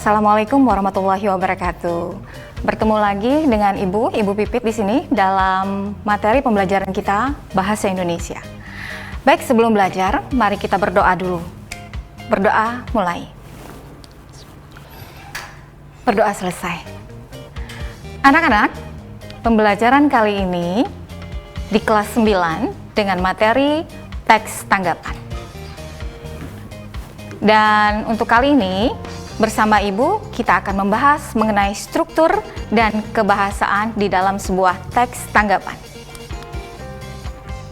Assalamualaikum warahmatullahi wabarakatuh. Bertemu lagi dengan Ibu Pipit di sini dalam materi pembelajaran kita Bahasa Indonesia. Baik, sebelum belajar, mari kita berdoa dulu. Berdoa mulai. Berdoa selesai. Anak-anak, pembelajaran kali ini di kelas 9 dengan materi teks tanggapan. Dan untuk kali ini, bersama Ibu, kita akan membahas mengenai struktur dan kebahasaan di dalam sebuah teks tanggapan.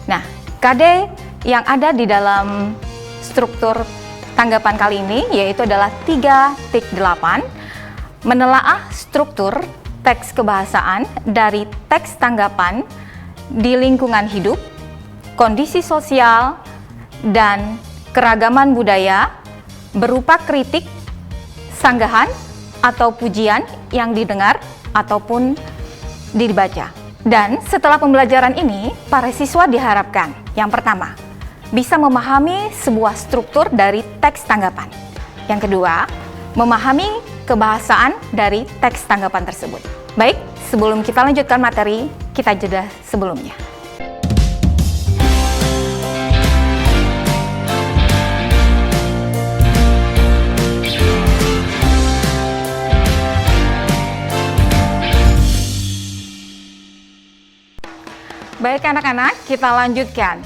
Nah, KD yang ada di dalam struktur tanggapan kali ini yaitu adalah 3.8, menelaah struktur teks kebahasaan dari teks tanggapan di lingkungan hidup, kondisi sosial, dan keragaman budaya berupa kritik, sanggahan, atau pujian yang didengar ataupun dibaca. Dan setelah pembelajaran ini, para siswa diharapkan yang pertama, bisa memahami sebuah struktur dari teks tanggapan. Yang kedua, memahami kebahasaan dari teks tanggapan tersebut. Baik, sebelum kita lanjutkan materi, kita jeda sebelumnya. Baik anak-anak, kita lanjutkan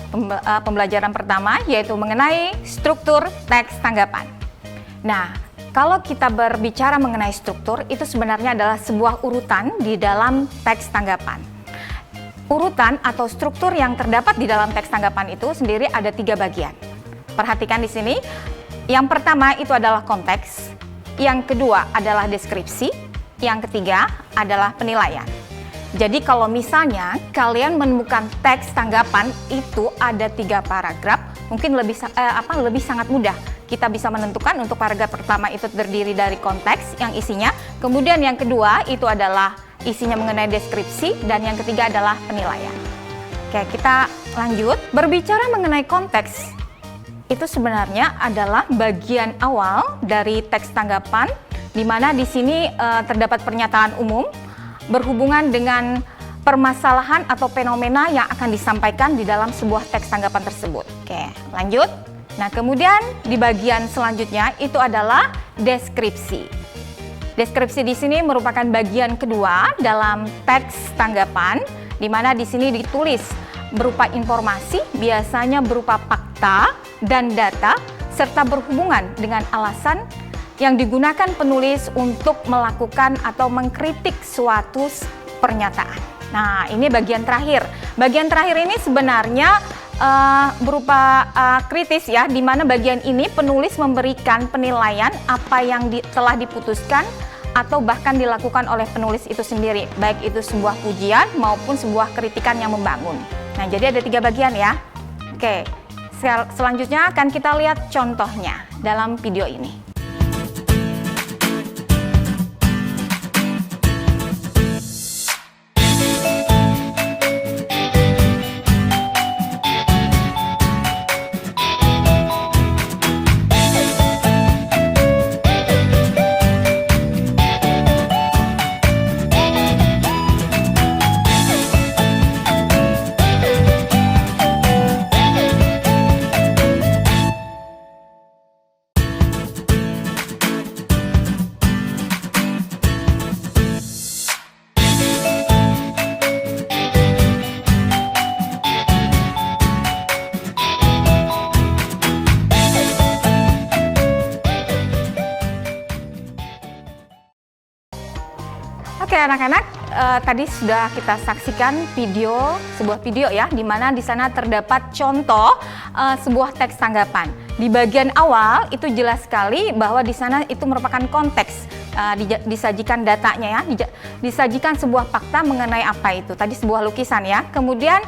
pembelajaran pertama yaitu mengenai struktur teks tanggapan. Nah, kalau kita berbicara mengenai struktur, itu sebenarnya adalah sebuah urutan di dalam teks tanggapan. Urutan atau struktur yang terdapat di dalam teks tanggapan itu sendiri ada 3 bagian. Perhatikan di sini, yang pertama itu adalah konteks, yang kedua adalah deskripsi, yang ketiga adalah penilaian. Jadi kalau misalnya kalian menemukan teks tanggapan itu ada 3 paragraf, mungkin lebih sangat mudah. Kita bisa menentukan untuk paragraf pertama itu terdiri dari konteks yang isinya, kemudian yang kedua itu adalah isinya mengenai deskripsi, dan yang ketiga adalah penilaian. Oke, kita lanjut. Berbicara mengenai konteks, itu sebenarnya adalah bagian awal dari teks tanggapan, di mana di sini terdapat pernyataan umum berhubungan dengan permasalahan atau fenomena yang akan disampaikan di dalam sebuah teks tanggapan tersebut. Oke, lanjut. Nah, kemudian di bagian selanjutnya itu adalah deskripsi. Deskripsi di sini merupakan bagian kedua dalam teks tanggapan, di mana di sini ditulis berupa informasi, biasanya berupa fakta dan data, serta berhubungan dengan alasan yang digunakan penulis untuk melakukan atau mengkritik suatu pernyataan. Nah, ini bagian terakhir. Bagian terakhir ini sebenarnya berupa kritis ya, di mana bagian ini penulis memberikan penilaian apa yang telah diputuskan atau bahkan dilakukan oleh penulis itu sendiri, baik itu sebuah pujian maupun sebuah kritikan yang membangun. Nah, jadi ada 3 bagian ya. Oke, selanjutnya akan kita lihat contohnya dalam video ini. Oke anak-anak, tadi sudah kita saksikan sebuah video ya, di mana di sana terdapat contoh sebuah teks tanggapan. Di bagian awal itu jelas sekali bahwa di sana itu merupakan konteks, disajikan datanya ya, disajikan sebuah fakta mengenai apa itu. Tadi sebuah lukisan ya. Kemudian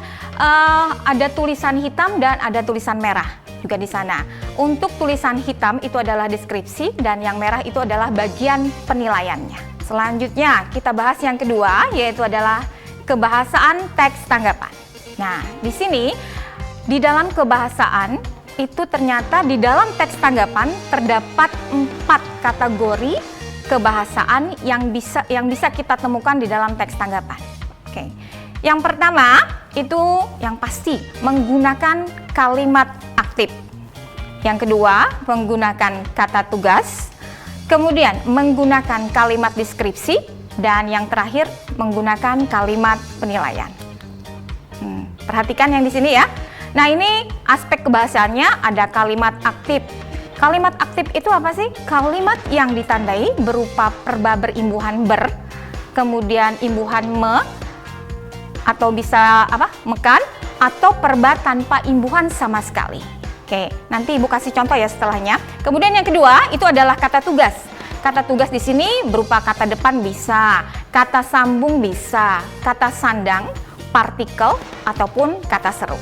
ada tulisan hitam dan ada tulisan merah juga di sana. Untuk tulisan hitam itu adalah deskripsi dan yang merah itu adalah bagian penilaiannya. Selanjutnya kita bahas yang kedua, yaitu adalah kebahasaan teks tanggapan. Nah, di sini di dalam kebahasaan itu ternyata di dalam teks tanggapan terdapat 4 kategori kebahasaan yang bisa kita temukan di dalam teks tanggapan. Oke. Yang pertama itu yang pasti menggunakan kalimat aktif. Yang kedua, menggunakan kata tugas. Kemudian menggunakan kalimat deskripsi, dan yang terakhir menggunakan kalimat penilaian. Perhatikan yang di sini ya. Nah, ini aspek kebahasaannya ada kalimat aktif. Kalimat aktif itu apa sih? Kalimat yang ditandai berupa verba berimbuhan ber, kemudian imbuhan me, atau bisa mekan, atau verba tanpa imbuhan sama sekali. Oke, nanti Ibu kasih contoh ya setelahnya. Kemudian yang kedua itu adalah kata tugas. Kata tugas di sini berupa kata depan bisa, kata sambung bisa, kata sandang, partikel, ataupun kata seru.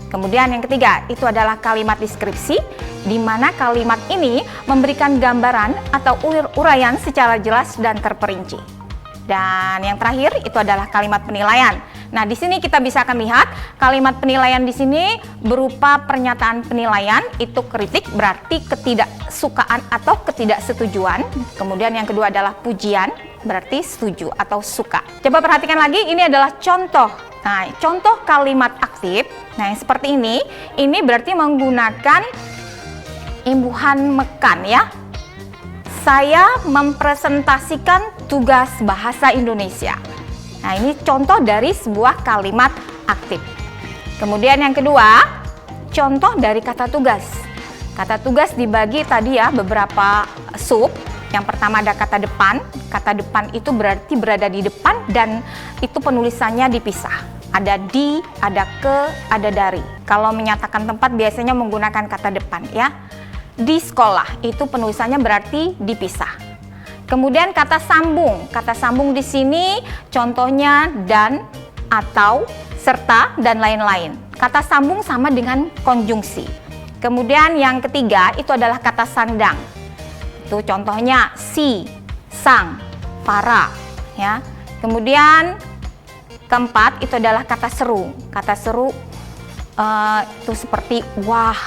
Kemudian yang ketiga itu adalah kalimat deskripsi, di mana kalimat ini memberikan gambaran atau uraian secara jelas dan terperinci. Dan yang terakhir itu adalah kalimat penilaian. Nah, di sini kita bisa akan lihat kalimat penilaian di sini berupa pernyataan penilaian, itu kritik berarti ketidaksukaan atau ketidaksetujuan. Kemudian yang kedua adalah pujian, berarti setuju atau suka. Coba perhatikan lagi, ini adalah contoh. Nah, contoh kalimat aktif. Nah, yang seperti ini berarti menggunakan imbuhan mekan ya. Saya mempresentasikan tugas bahasa Indonesia. Nah, ini contoh dari sebuah kalimat aktif. Kemudian yang kedua, contoh dari kata tugas. Kata tugas dibagi tadi ya beberapa sub. Yang pertama ada kata depan. Kata depan itu berarti berada di depan dan itu penulisannya dipisah. Ada di, ada ke, ada dari. Kalau menyatakan tempat biasanya menggunakan kata depan ya. Di sekolah itu penulisannya berarti dipisah. Kemudian kata sambung. Kata sambung di sini contohnya dan, atau, serta, dan lain-lain. Kata sambung sama dengan konjungsi. Kemudian yang ketiga itu adalah kata sandang. Itu contohnya si, sang, para, ya. Kemudian keempat itu adalah kata seru. Kata seru itu seperti wah,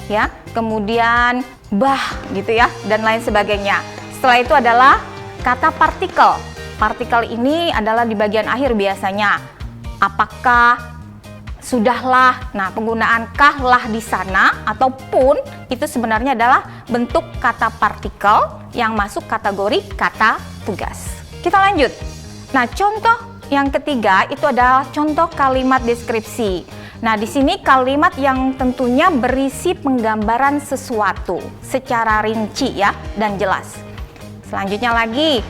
ya. Kemudian bah, gitu ya, dan lain sebagainya. Setelah itu adalah kata partikel. Partikel ini adalah di bagian akhir biasanya. Apakah, sudahlah. Nah, penggunaan kah, lah di sana ataupun itu sebenarnya adalah bentuk kata partikel yang masuk kategori kata tugas. Kita lanjut. Nah, contoh yang ketiga itu adalah contoh kalimat deskripsi. Nah, di sini kalimat yang tentunya berisi penggambaran sesuatu secara rinci ya dan jelas. Selanjutnya lagi,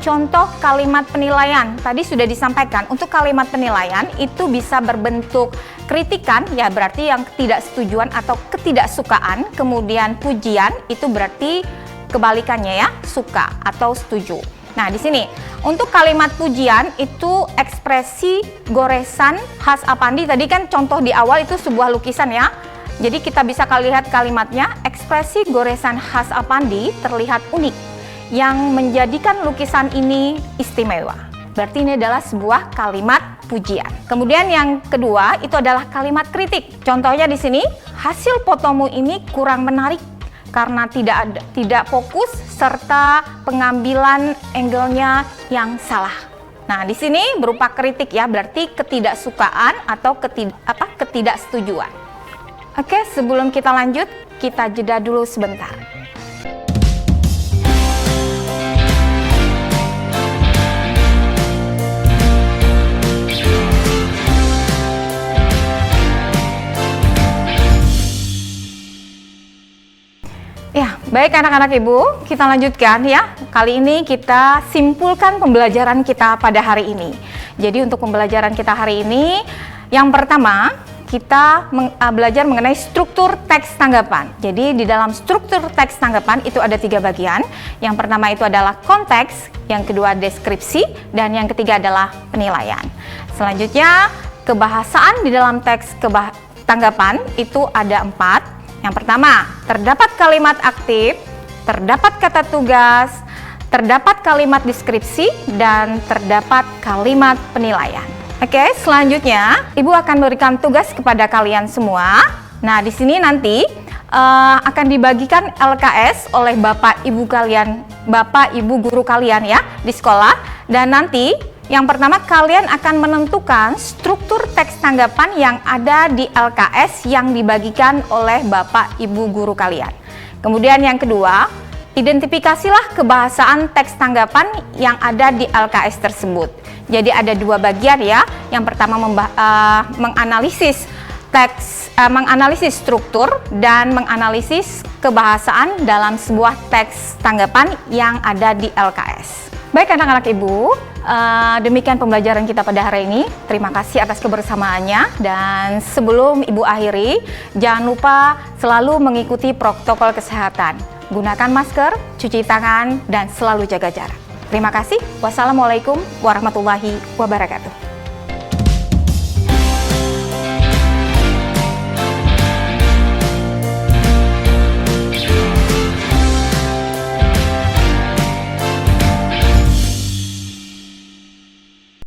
contoh kalimat penilaian. Tadi sudah disampaikan, untuk kalimat penilaian itu bisa berbentuk kritikan, ya berarti yang ketidaksetujuan atau ketidaksukaan. Kemudian pujian, itu berarti kebalikannya ya, suka atau setuju. Nah, di sini untuk kalimat pujian itu ekspresi goresan khas Apandi. Tadi kan contoh di awal itu sebuah lukisan ya. Jadi kita bisa lihat kalimatnya, ekspresi goresan khas Apandi terlihat unik yang menjadikan lukisan ini istimewa. Berarti ini adalah sebuah kalimat pujian. Kemudian yang kedua itu adalah kalimat kritik. Contohnya di sini, hasil fotomu ini kurang menarik karena tidak fokus serta pengambilan angle-nya yang salah. Nah, di sini berupa kritik ya, berarti ketidaksukaan atau ketidaksetujuan. Oke, sebelum kita lanjut, kita jeda dulu sebentar. Ya, baik anak-anak Ibu, kita lanjutkan ya. Kali ini kita simpulkan pembelajaran kita pada hari ini. Jadi untuk pembelajaran kita hari ini, yang pertama kita belajar mengenai struktur teks tanggapan. Jadi di dalam struktur teks tanggapan itu ada 3 bagian. Yang pertama itu adalah konteks, yang kedua deskripsi, dan yang ketiga adalah penilaian. Selanjutnya kebahasaan di dalam teks tanggapan itu ada 4. Yang pertama, terdapat kalimat aktif, terdapat kata tugas, terdapat kalimat deskripsi, dan terdapat kalimat penilaian. Oke, selanjutnya Ibu akan berikan tugas kepada kalian semua. Nah, di sini nanti akan dibagikan LKS oleh Bapak Ibu guru kalian ya di sekolah. Dan nanti yang pertama kalian akan menentukan struktur teks tanggapan yang ada di LKS yang dibagikan oleh Bapak Ibu guru kalian. Kemudian yang kedua, identifikasilah kebahasaan teks tanggapan yang ada di LKS tersebut. Jadi ada dua bagian ya. Yang pertama menganalisis struktur dan menganalisis kebahasaan dalam sebuah teks tanggapan yang ada di LKS. Baik anak-anak Ibu, demikian pembelajaran kita pada hari ini. Terima kasih atas kebersamaannya, dan sebelum Ibu akhiri, jangan lupa selalu mengikuti protokol kesehatan. Gunakan masker, cuci tangan, dan selalu jaga jarak. Terima kasih. Wassalamualaikum warahmatullahi wabarakatuh.